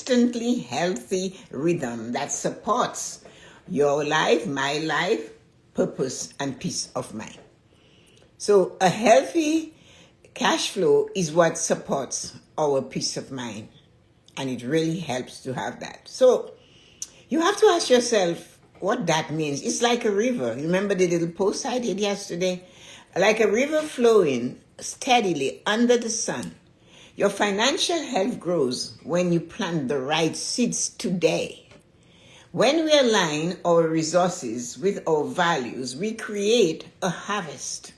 constantly healthy rhythm that supports your life, my life, purpose, and peace of mind. So a healthy cash flow is what supports our peace of mind. And it really helps to have that. So you have to ask yourself what that means. It's like a river. Remember the little post I did yesterday? Like a river flowing steadily under the sun. Your financial health grows when you plant the right seeds today. When we align our resources with our values, we create a harvest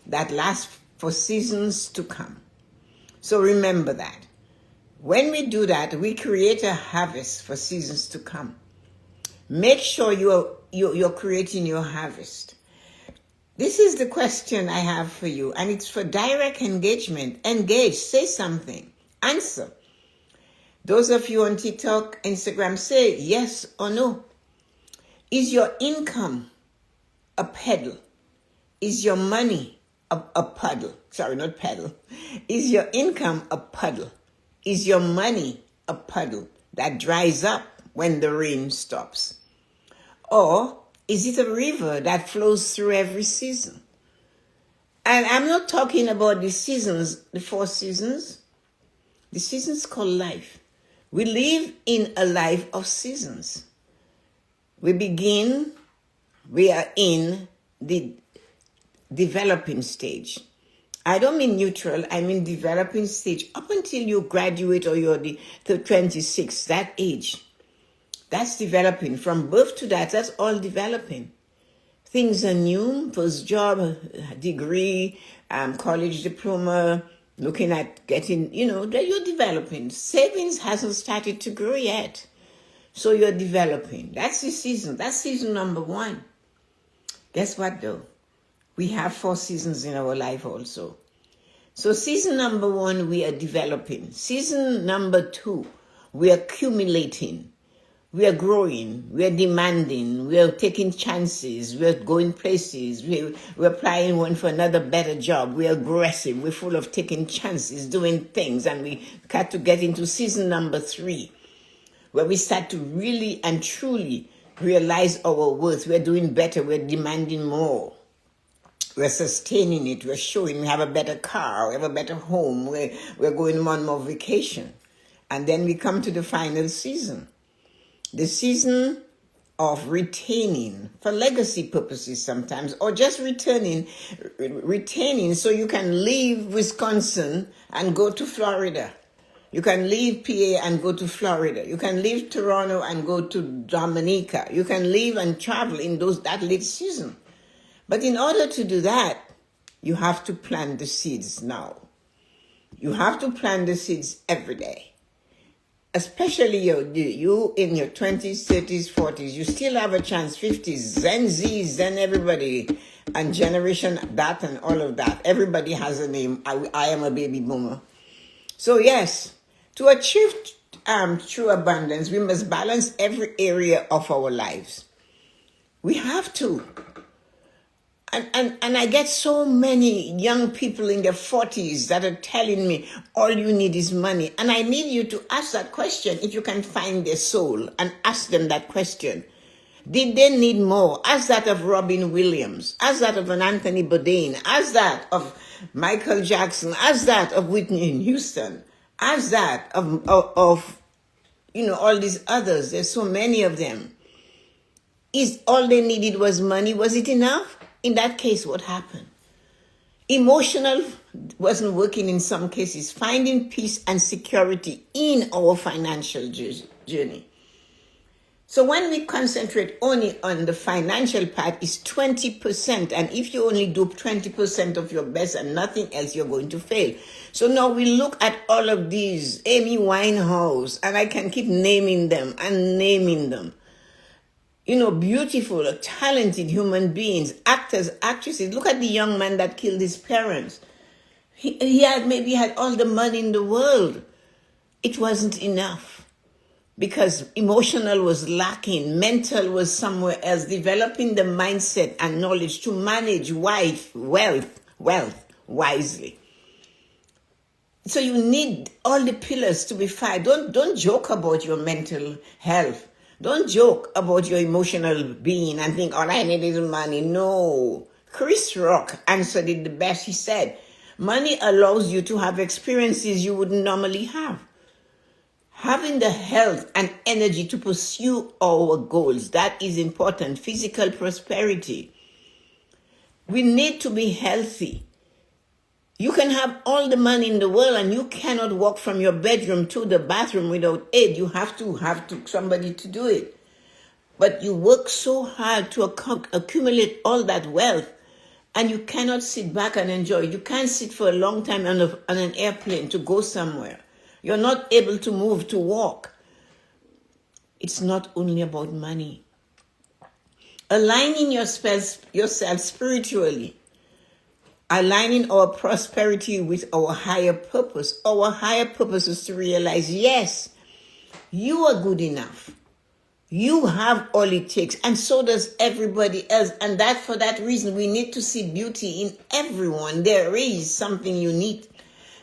that lasts for seasons to come. So remember that. When we do that, we create a harvest for seasons to come. Make sure you're creating your harvest. This is the question I have for you, and it's for direct engagement. Engage, say something, answer. Those of you on TikTok, Instagram, say yes or no. Is your income a pedal? Is your money a puddle? Sorry, not pedal. Is your income a puddle? Is your money a puddle that dries up when the rain stops? Or is it a river that flows through every season? And I'm not talking about the seasons, the 4 seasons. The seasons called life. We live in a life of seasons. We are in the developing stage. I don't mean neutral, I mean developing stage. Up until you graduate or you're the 26, that age, that's developing. From birth to that, that's all developing. Things are new, first job, degree, college diploma, looking at getting, that you're developing. Savings hasn't started to grow yet. So you're developing. That's the season. That's season number 1. Guess what though? We have 4 seasons in our life also. So season number 1, we are developing. Season number 2, we are accumulating. We are growing. We are demanding. We are taking chances. We are going places. We're applying one for another better job. We are aggressive. We're full of taking chances, doing things. And we got to get into season number 3, where we start to really and truly realize our worth. We're doing better. We're demanding more. We're sustaining it. We're showing we have a better car. We have a better home. We're going on more vacation. And then we come to the final season. The season of retaining for legacy purposes sometimes, or just retaining so you can leave Wisconsin and go to Florida. You can leave PA and go to Florida. You can leave Toronto and go to Dominica. You can leave and travel in that late season. But in order to do that, you have to plant the seeds now. You have to plant the seeds every day. Especially you in your 20s, 30s, 40s. You still have a chance, 50s, Gen Zs, then everybody, and generation that and all of that. Everybody has a name. I am a baby boomer. So yes, to achieve true abundance, we must balance every area of our lives. We have to. And I get so many young people in their 40s that are telling me all you need is money. And I need you to ask that question if you can find their soul and ask them that question. Did they need more? Ask that of Robin Williams. Ask that of an Anthony Bourdain. Ask that of Michael Jackson. Ask that of Whitney Houston. Ask that of all these others. There's so many of them. Is all they needed was money? Was it enough? In that case, what happened? Emotional wasn't working in some cases. Finding peace and security in our financial journey. So when we concentrate only on the financial part, it's 20%. And if you only do 20% of your best and nothing else, you're going to fail. So now we look at all of these, Amy Winehouse, and I can keep naming them and naming them. Beautiful, talented human beings, actors, actresses. Look at the young man that killed his parents. He had all the money in the world. It wasn't enough because emotional was lacking. Mental was somewhere else. Developing the mindset and knowledge to manage wealth wisely. So you need all the pillars to be fine. Don't joke about your mental health. Don't joke about your emotional being and think all I need is money. No. Chris Rock answered it the best. He said, money allows you to have experiences you wouldn't normally have. Having the health and energy to pursue our goals, that is important. Physical prosperity. We need to be healthy. You can have all the money in the world and you cannot walk from your bedroom to the bathroom without aid. You have to somebody to do it. But you work so hard to accumulate all that wealth and you cannot sit back and enjoy. You can't sit for a long time on an airplane to go somewhere. You're not able to move, to walk. It's not only about money. Aligning yourself spiritually. Aligning our prosperity with our higher purpose. Our higher purpose is to realize, yes, you are good enough. You have all it takes, and so does everybody else. And that for that reason, we need to see beauty in everyone. There is something unique,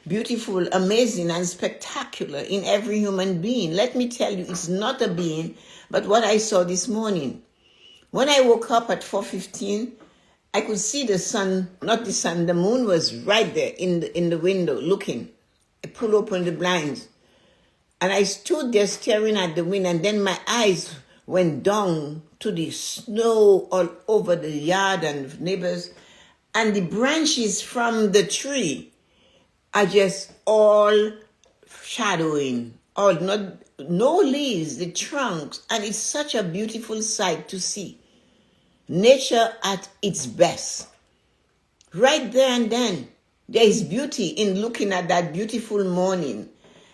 beautiful, amazing, and spectacular in every human being. Let me tell you, it's not a being, but what I saw this morning. When I woke up at 4:15, I could see the sun, not the sun, the moon was right there in the window looking. I pulled open the blinds and I stood there staring at the wind, and then my eyes went down to the snow all over the yard and neighbors, and the branches from the tree are just all shadowing, no leaves, the trunks, and it's such a beautiful sight to see. Nature at its best. Right there and then, there is beauty in looking at that beautiful morning,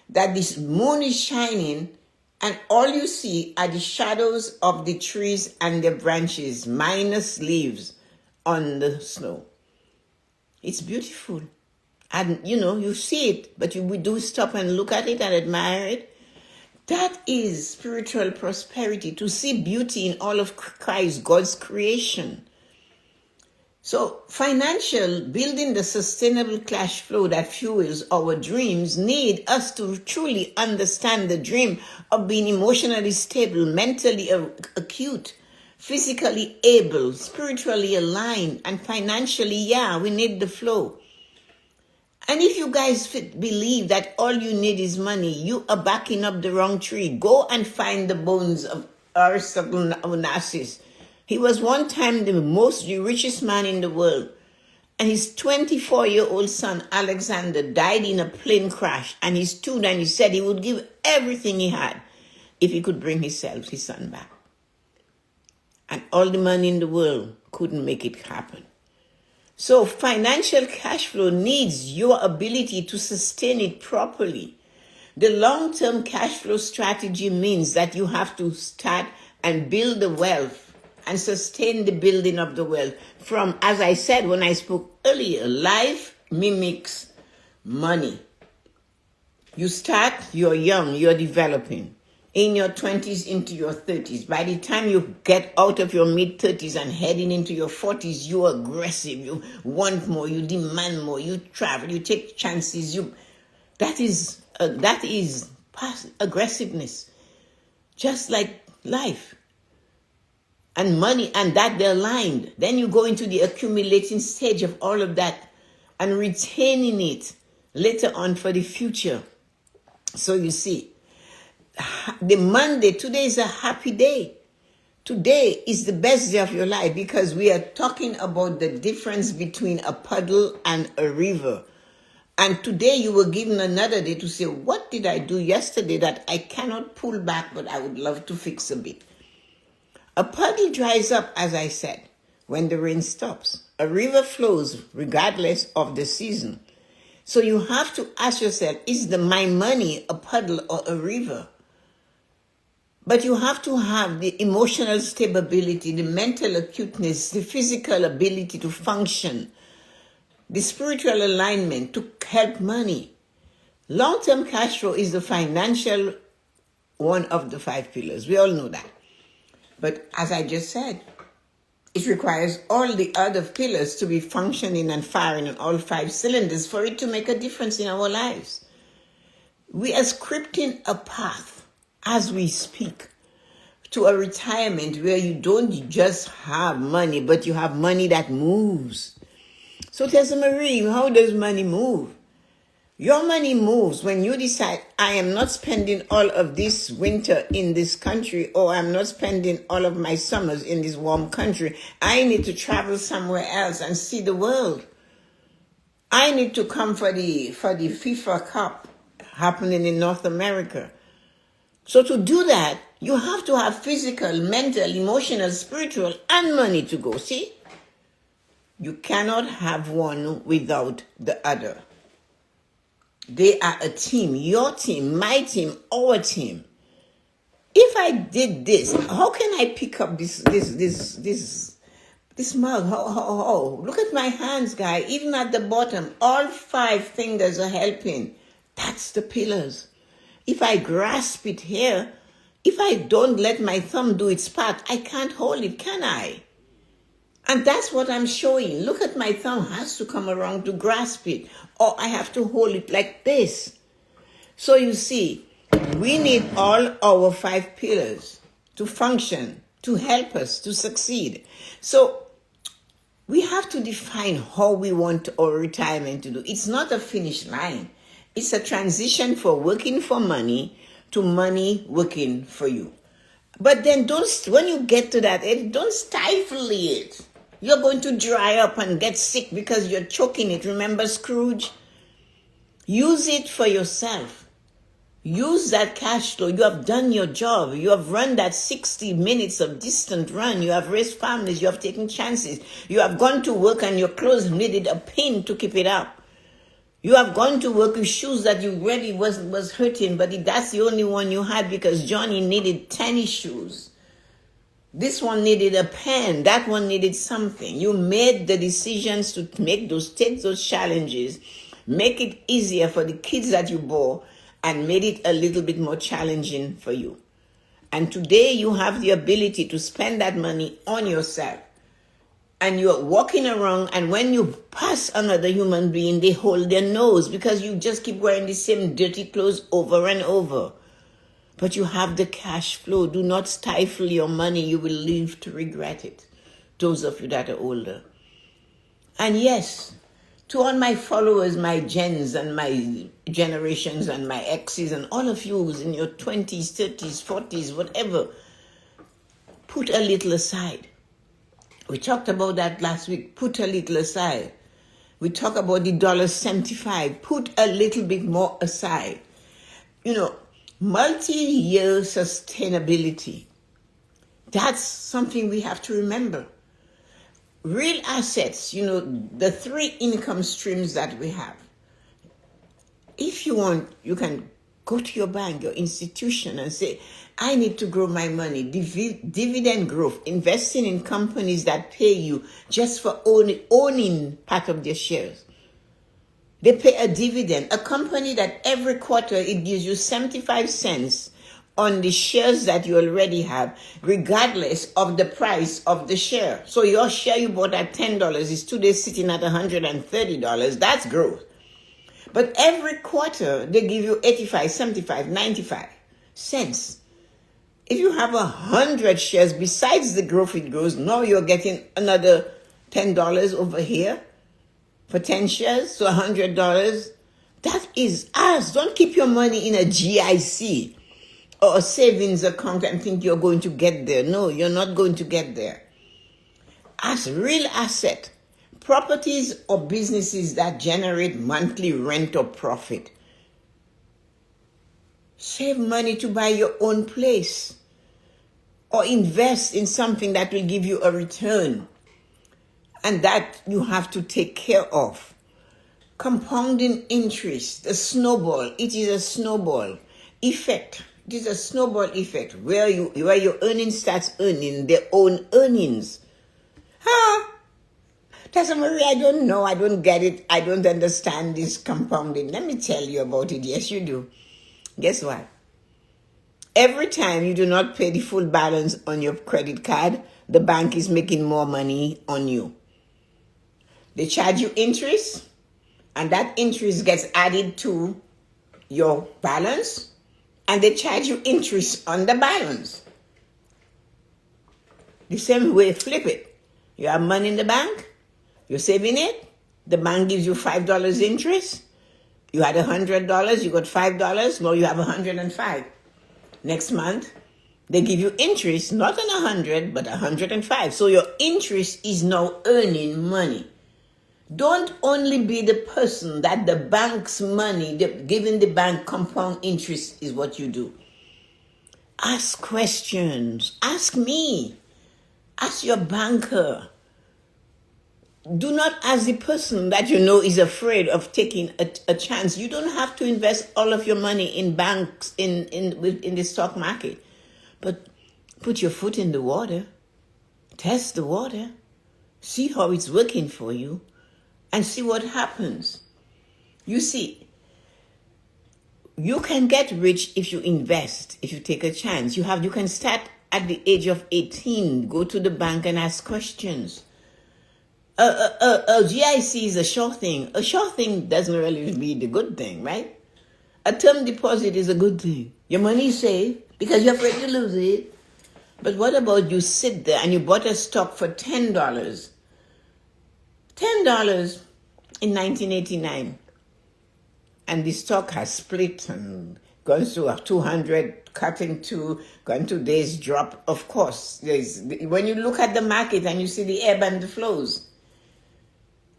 that this moon is shining, and all you see are the shadows of the trees and their branches, minus leaves on the snow. It's beautiful. And, you see it, but we do stop and look at it and admire it. That is spiritual prosperity, to see beauty in all of Christ, God's creation. So building the sustainable cash flow that fuels our dreams need us to truly understand the dream of being emotionally stable, mentally acute, physically able, spiritually aligned, and financially, we need the flow. And if you guys believe that all you need is money, you are backing up the wrong tree. Go and find the bones of Aristotle Onassis. He was one time the richest man in the world. And his 24-year-old son, Alexander, died in a plane crash. And he stood and he said he would give everything he had if he could bring his son back. And all the money in the world couldn't make it happen. So financial cash flow needs your ability to sustain it properly. The long-term cash flow strategy means that you have to start and build the wealth and sustain the building of the wealth. From, as I said when I spoke earlier, life mimics money. You start, you're young, you're developing. In your 20s into your 30s. By the time you get out of your mid-30s and heading into your 40s, you're aggressive. You want more. You demand more. You travel. You take chances. That is aggressiveness. Just like life. And money, and that they're aligned. Then you go into the accumulating stage of all of that and retaining it later on for the future. So you see, the Monday, today is a happy day. Today is the best day of your life because we are talking about the difference between a puddle and a river. And today you were given another day to say, what did I do yesterday that I cannot pull back, but I would love to fix a bit? A puddle dries up, as I said, when the rain stops. A river flows regardless of the season. So you have to ask yourself, is my money a puddle or a river? But you have to have the emotional stability, the mental acuteness, the physical ability to function, the spiritual alignment to help money. Long-term cash flow is the financial one of the 5 pillars. We all know that. But as I just said, It requires all the other pillars to be functioning and firing on all 5 cylinders for it to make a difference in our lives. We are scripting a path as we speak to a retirement where you don't just have money, but you have money that moves. So Tessa-Marie, how does money move? Your money moves when you decide, I am not spending all of this winter in this country, or I'm not spending all of my summers in this warm country. I need to travel somewhere else and see the world. I need to come for the FIFA Cup happening in North America. So to do that, you have to have physical, mental, emotional, spiritual, and money to go. See? You cannot have one without the other. They are a team, your team, my team, our team. If I did this, how can I pick up this mug? How? Look at my hands, guy. Even at the bottom, all 5 fingers are helping. That's the pillars. If I grasp it here, if I don't let my thumb do its part, I can't hold it, can I? And that's what I'm showing. Look at my thumb has to come around to grasp it, or I have to hold it like this. So you see, we need all our 5 pillars to function, to help us to succeed. So we have to define how we want our retirement to do. It's not a finish line. It's a transition for working for money to money working for you. But then when you get to that end, don't stifle it. You're going to dry up and get sick because you're choking it. Remember Scrooge? Use it for yourself. Use that cash flow. You have done your job. You have run that 60 minutes of distant run. You have raised families. You have taken chances. You have gone to work and your clothes needed a pin to keep it up. You have gone to work with shoes that you really was hurting, but that's the only one you had because Johnny needed tennis shoes. This one needed a pen. That one needed something. You made the decisions to take those challenges, make it easier for the kids that you bore, and made it a little bit more challenging for you. And today you have the ability to spend that money on yourself. And you're walking around, and when you pass another human being, they hold their nose because you just keep wearing the same dirty clothes over and over. But you have the cash flow. Do not stifle your money. You will live to regret it. Those of you that are older. And yes, to all my followers, my gens and my generations and my exes and all of you who's in your 20s, 30s, 40s, whatever, put a little aside. We talked about that last week. Put a little aside. We talk about the $1.75. Put a little bit more aside. You know, multi-year sustainability. That's something we have to remember. Real assets, you know, the 3 income streams that we have. If you want, you can go to your bank, your institution, and say, I need to grow my money. Dividend growth, investing in companies that pay you just for owning part of their shares. They pay a dividend, a company that every quarter it gives you 75 cents on the shares that you already have, regardless of the price of the share. So your share you bought at $10 is today sitting at $130. That's growth. But every quarter they give you 85, 75, 95 cents. If you have 100 shares, besides the growth it grows, now you're getting another $10 over here for 10 shares, so $100. That is ours. Don't keep your money in a GIC or a savings account and think you're going to get there. No, you're not going to get there. As real asset, properties or businesses that generate monthly rent or profit. Save money to buy your own place or invest in something that will give you a return and that you have to take care of. Compounding interest, the snowball, it is a snowball effect. It is a snowball effect where your earnings starts earning their own earnings. Tessa-Marie, I don't know. I don't get it. I don't understand this compounding. Let me tell you about it. Yes, you do. Guess what? Every time you do not pay the full balance on your credit card, the bank is making more money on you. They charge you interest, and that interest gets added to your balance, and they charge you interest on the balance. The same way, flip it. You have money in the bank, you're saving it, the bank gives you $5 interest. You had $100, you got $5, now you have $105. Next month, they give you interest, not on 100, but 105. So your interest is now earning money. Don't only be the person that the bank's money, giving the bank compound interest is what you do. Ask questions. Ask me. Ask your banker. Do not ask the person that you know is afraid of taking a chance. You don't have to invest all of your money in banks, in the stock market. But put your foot in the water. Test the water. See how it's working for you. And see what happens. You see, you can get rich if you invest, if you take a chance. You can start at the age of 18. Go to the bank and ask questions. A GIC is a sure thing. A sure thing doesn't really be the good thing, right? A term deposit is a good thing. Your money is safe because you're afraid to lose it. But what about you sit there and you bought a stock for $10? $10 in 1989. And the stock has split and gone to 200, cutting to, gone to days drop. Of course, when you look at the market and you see the ebb and the flows.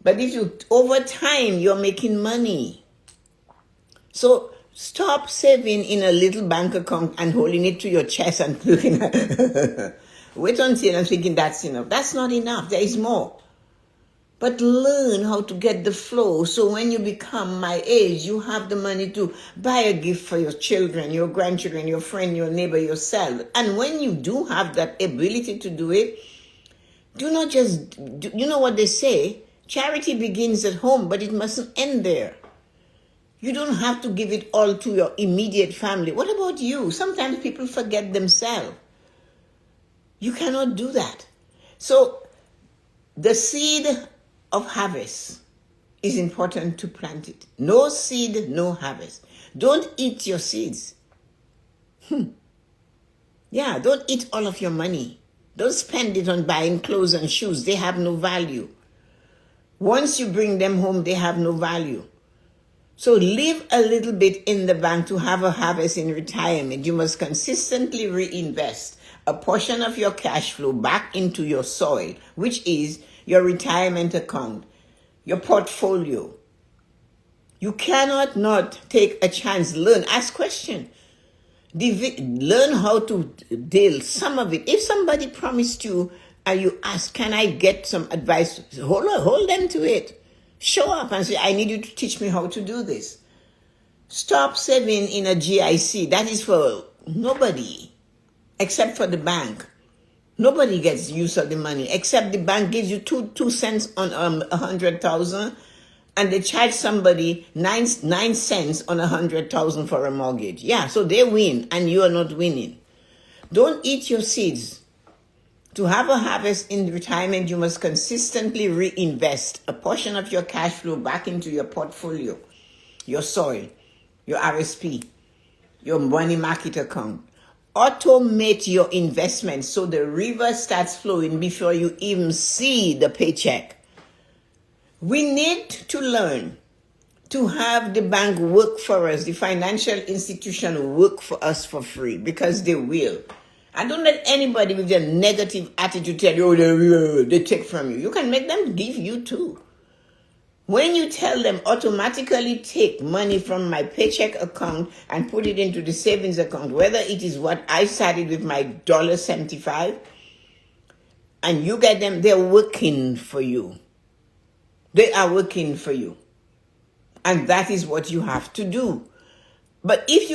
But if you, over time, you're making money. So stop saving in a little bank account and holding it to your chest and looking at wait until I'm thinking that's enough. That's not enough. There is more. But learn how to get the flow so when you become my age, you have the money to buy a gift for your children, your grandchildren, your friend, your neighbor, yourself. And when you do have that ability to do it, do not just, you know what they say? Charity begins at home, but it mustn't end there. You don't have to give it all to your immediate family. What about you? Sometimes people forget themselves. You cannot do that. So the seed of harvest is important to plant it. No seed, no harvest. Don't eat your seeds. Yeah, don't eat all of your money. Don't spend it on buying clothes and shoes. They have no value. Once you bring them home, they have no value. So leave a little bit in the bank to have a harvest in retirement. You must consistently reinvest a portion of your cash flow back into your soil, which is your retirement account, your portfolio. You cannot not take a chance. Learn, ask questions. Learn how to deal some of it. If somebody promised you and you ask, can I get some advice? Hold them to it. Show up and say, I need you to teach me how to do this. Stop saving in a GIC. That is for nobody except for the bank. Nobody gets use of the money except the bank gives you two cents on 100,000, and they charge somebody 9 cents on 100,000 for a mortgage. Yeah, so they win and you are not winning. Don't eat your seeds. To have a harvest in retirement, you must consistently reinvest a portion of your cash flow back into your portfolio, your soil, your RSP, your money market account. Automate your investments so the river starts flowing before you even see the paycheck. We need to learn to have the bank work for us, the financial institution work for us for free, because they will. And don't let anybody with a negative attitude tell you, oh, they take from you. You can make them give you too. When you tell them automatically take money from my paycheck account and put it into the savings account, whether it is what I started with my $1.75, and you get them, they're working for you. They are working for you. And that is what you have to do. But if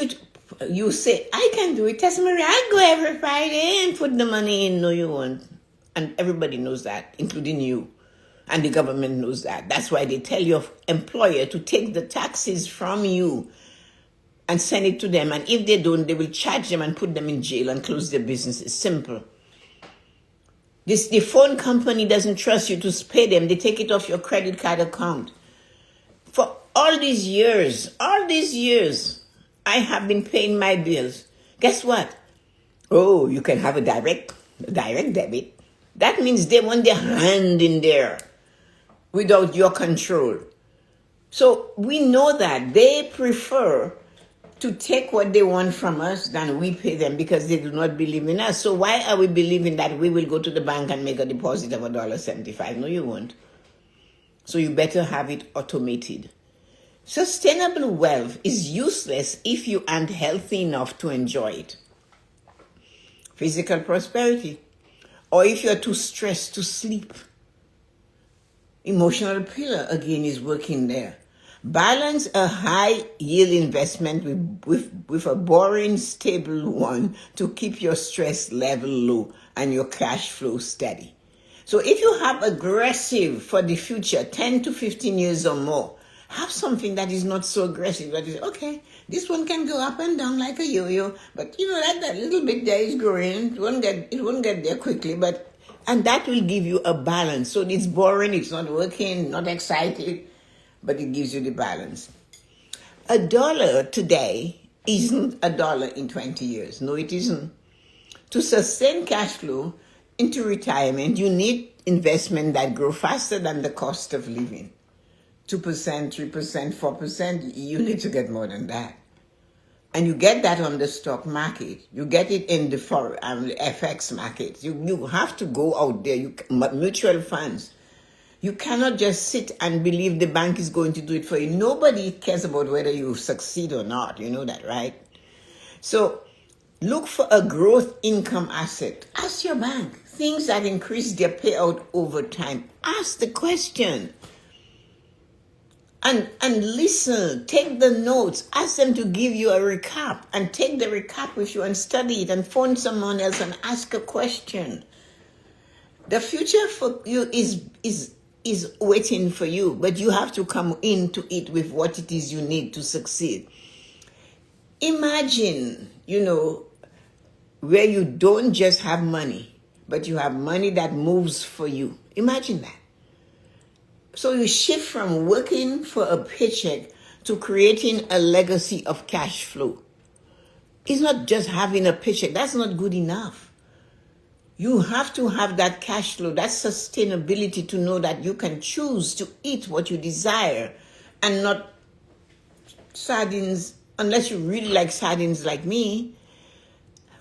you say, I can do it, Tessa-Marie, I go every Friday and put the money in. No, you won't. And everybody knows that, including you. And the government knows that. That's why they tell your employer to take the taxes from you and send it to them. And if they don't, they will charge them and put them in jail and close their business. It's simple. The phone company doesn't trust you to pay them. They take it off your credit card account. For all these years, I have been paying my bills. Guess what? Oh, you can have a direct debit. That means they want their hand in there without your control. So we know that they prefer to take what they want from us than we pay them because they do not believe in us. So why are we believing that we will go to the bank and make a deposit of $1.75? No, you won't. So you better have it automated. Sustainable wealth is useless if you aren't healthy enough to enjoy it. Physical prosperity, or if you're too stressed to sleep. Emotional pillar, again, is working there. Balance a high yield investment with a boring, stable one to keep your stress level low and your cash flow steady. So if you have aggressive for the future, 10 to 15 years or more, have something that is not so aggressive. That is, okay, this one can go up and down like a yo-yo, but that little bit there is growing. It won't get there quickly, and that will give you a balance. So it's boring, it's not working, not excited, but it gives you the balance. $1 today isn't $1 in 20 years. No, it isn't. To sustain cash flow into retirement, you need investment that grow faster than the cost of living. 2%, 3%, 4%, you need to get more than that. And you get that on the stock market. You get it in the FX market. You have to go out there. Mutual funds. You cannot just sit and believe the bank is going to do it for you. Nobody cares about whether you succeed or not. You know that, right? So look for a growth income asset. Ask your bank. Things that increase their payout over time. Ask the question. And listen, take the notes, ask them to give you a recap, and take the recap with you and study it and phone someone else and ask a question. The future for you is waiting for you, but you have to come into it with what it is you need to succeed. Imagine, where you don't just have money, but you have money that moves for you. Imagine that. So you shift from working for a paycheck to creating a legacy of cash flow. It's not just having a paycheck. That's not good enough. You have to have that cash flow, that sustainability to know that you can choose to eat what you desire and not sardines, unless you really like sardines like me.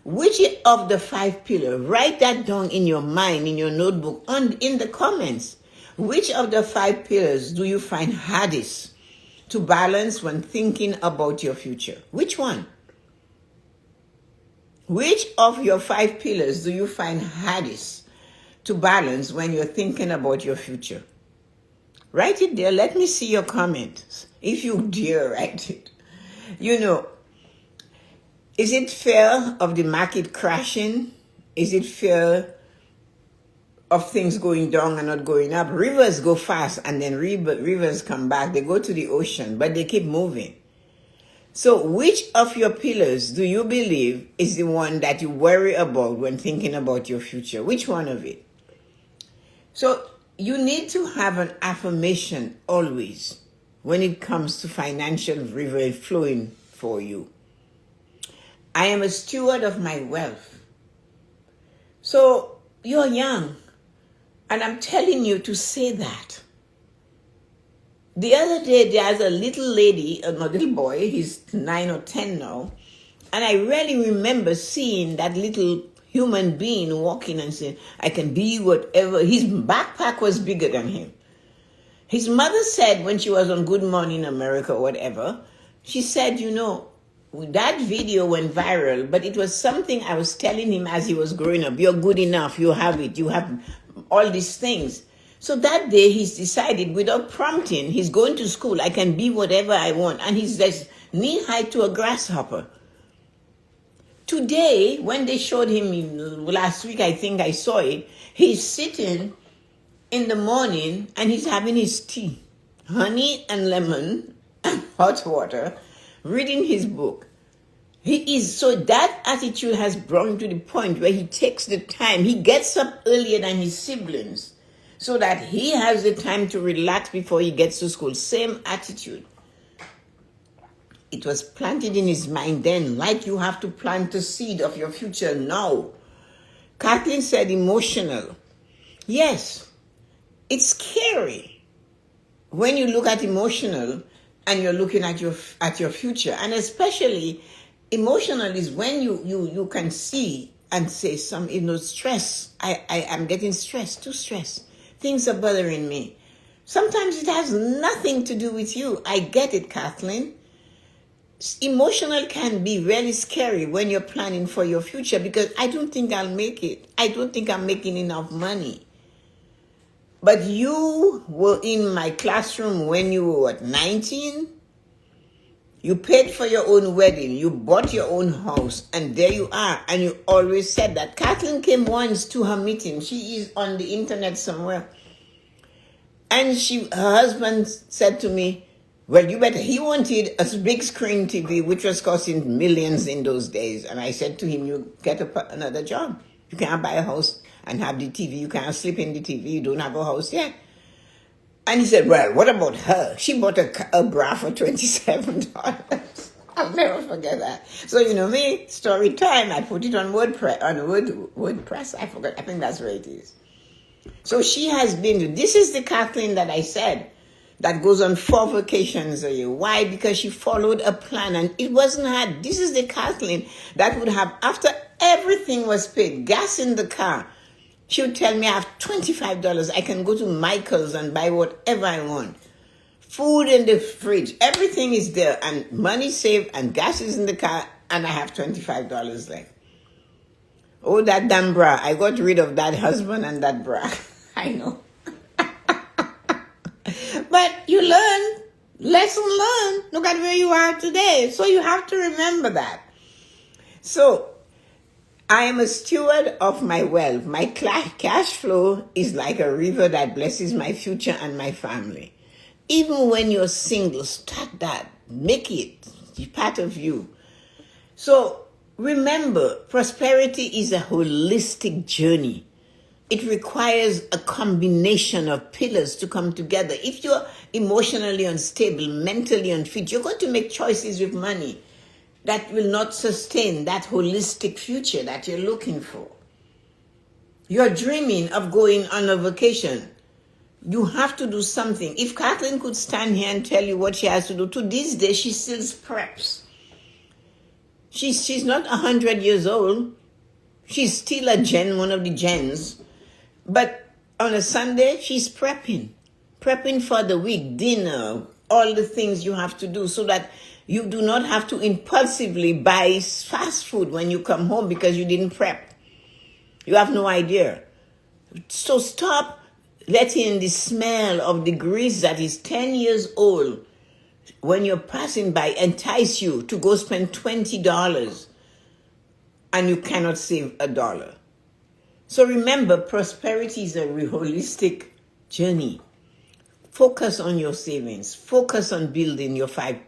Which of the 5 pillars, write that down in your mind, in your notebook, in the comments. Which of the 5 pillars do you find hardest to balance when thinking about your future? Which one? Which of your 5 pillars do you find hardest to balance when you're thinking about your future? Write it there. Let me see your comments. If you dare write it. Is it fear of the market crashing? Is it fear of things going down and not going up? Rivers go fast and then rivers come back. They go to the ocean, but they keep moving. So which of your pillars do you believe is the one that you worry about when thinking about your future? Which one of it? So you need to have an affirmation always when it comes to financial river flowing for you. I am a steward of my wealth. So you're young. And I'm telling you to say that. The other day, there's a little little boy, he's 9 or 10 now, and I really remember seeing that little human being walking and saying, I can be whatever. His backpack was bigger than him. His mother said when she was on Good Morning America or whatever, she said, that video went viral, but it was something I was telling him as he was growing up. You're good enough. You have it. You have all these things. So that day he's decided without prompting, he's going to school. I can be whatever I want. And he's just knee high to a grasshopper. Today, when they showed him last week, I think I saw it, he's sitting in the morning and he's having his tea. Honey and lemon and hot water reading his book. So that attitude has brought him to the point where he takes the time. He gets up earlier than his siblings so that he has the time to relax before he gets to school. Same attitude. It was planted in his mind then, like you have to plant the seed of your future now. Kathleen said emotional. Yes, it's scary when you look at emotional and you're looking at your future. And especially emotional is when you can see and say stress. I am getting stressed, too stressed. Things are bothering me. Sometimes it has nothing to do with you. I get it, Kathleen. Emotional can be really scary when you're planning for your future because I don't think I'll make it. I don't think I'm making enough money. But you were in my classroom when you were 19. You paid for your own wedding. You bought your own house. And there you are. And you always said that. Kathleen came once to her meeting. She is on the internet somewhere. And her husband said to me, well, he wanted a big screen TV, which was costing millions in those days. And I said to him, you get another job. You can't buy a house and have the TV. You can't sleep in the TV. You don't have a house yet. And he said, well, what about her? She bought a bra for $27. I'll never forget that. So, me, story time, I put it on WordPress. I forgot. I think that's where it is. So she has been, this is the Kathleen that I said, that goes on 4 vacations a year. Why? Because she followed a plan and it wasn't hard. This is the Kathleen that would have, after everything was paid, gas in the car, she would tell me I have $25. I can go to Michael's and buy whatever I want. Food in the fridge. Everything is there and money saved and gas is in the car and I have $25 left. Oh, that damn bra. I got rid of that husband and that bra. I know. But you learn, lesson learned. Look at where you are today. So you have to remember that. So I am a steward of my wealth. My cash flow is like a river that blesses my future and my family. Even when you're single, start that. Make it part of you. So remember, prosperity is a holistic journey. It requires a combination of pillars to come together. If you're emotionally unstable, mentally unfit, you're going to make choices with money that will not sustain that holistic future that you're looking for. You're dreaming of going on a vacation. You have to do something. If Kathleen could stand here and tell you what she has to do, to this day, she still preps. She's not 100 years old. She's still a gen, one of the gens. But on a Sunday, she's prepping for the week, dinner, all the things you have to do so that you do not have to impulsively buy fast food when you come home because you didn't prep. You have no idea. So stop letting the smell of the grease that is 10 years old when you're passing by entice you to go spend $20 and you cannot save $1. So remember, prosperity is a holistic journey. Focus on your savings. Focus on building your 5